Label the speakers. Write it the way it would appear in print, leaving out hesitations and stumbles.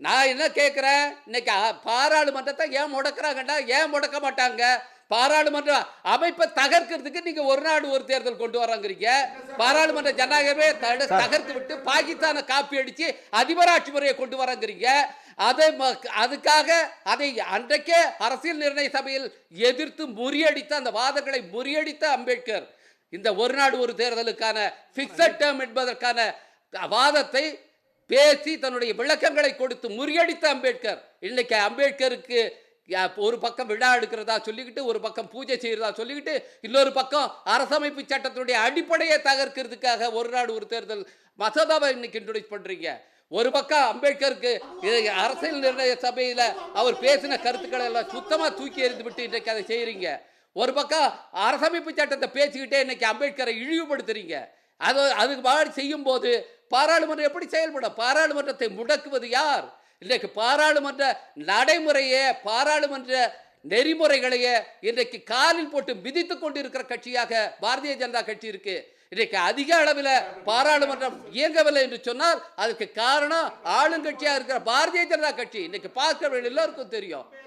Speaker 1: நான் என்ன கேட்கிறேன், இன்னைக்கு பாராளுமன்றத்தை ஏன் முடக்குறாங்கடா? ஏன் முடக்க மாட்டாங்க? பாராளுமன்ற அமைப்பை தகர்க்கிறதுக்கு நீங்க ஒரு நாடு ஒரு தேர்தல் கொண்டு வராங்கிறீங்க. பாராளுமன்ற ஜனநாயகமே தகர்த்து விட்டு பாகிஸ்தானை காப்பி அடிச்சு அதிபராட்சி முறையை கொண்டு வராங்கிறீங்க. அதை அதுக்காக அதை அன்றைக்கே அரசியல் நிர்ணய சபையில் எதிர்த்து முறியடித்த அந்த வாதங்களை முறியடித்த அம்பேத்கர் இந்த ஒரு நாடு ஒரு தேர்தலுக்கான பிக்சட் டேர்ம் என்பதற்கான வாதத்தை பேசி தன்னுடைய விளக்கங்களை கொடுத்து முறியடித்த அம்பேத்கர் இன்னைக்கு அம்பேத்கருக்கு ஒரு பக்கம் விழா எடுக்கிறதா சொல்லிக்கிட்டு, ஒரு பக்கம் பூஜை செய்யறதா சொல்லிக்கிட்டு, இன்னொரு பக்கம் அரசமைப்பு சட்டத்தினுடைய அடிப்படையை தகர்க்கிறதுக்காக ஒரு நாடு ஒரு தேர்தல் மசோதாவை இன்னைக்கு இன்ட்ரோடியூஸ் பண்றீங்க. ஒரு பக்கம் அம்பேத்கருக்கு அரசியல் நிர்ணய சபையில் அவர் பேசின கருத்துக்களை எல்லாம் சுத்தமா தூக்கி எறிந்து விட்டு இன்றைக்கு அதை செய்யறீங்க. ஒரு பக்கம் அரசமைப்பு சட்டத்தை பேசிக்கிட்டே இன்னைக்கு அம்பேத்கரை இழிவுபடுத்துறீங்க. அதுக்கு மாதிரி செய்யும் போது பாராளுமன்றம் எப்படி செயல்படும்? பாராளுமன்றத்தை முடக்குவது யார்? இன்றைக்கு பாராளுமன்ற நடைமுறையே, பாராளுமன்ற நெறிமுறைகளையே இன்றைக்கு காலில் போட்டு மிதித்துக் கொண்டிருக்கிற கட்சியாக பாரதிய ஜனதா கட்சி இருக்கு. இன்றைக்கு அதிக அளவில் பாராளுமன்றம் இயங்கவில்லை என்று சொன்னால் அதுக்கு காரணம் ஆளுங்கட்சியாக இருக்கிற பாரதிய ஜனதா கட்சி. இன்னைக்கு பார்க்கிறவர்கள் எல்லாருக்கும் தெரியும்.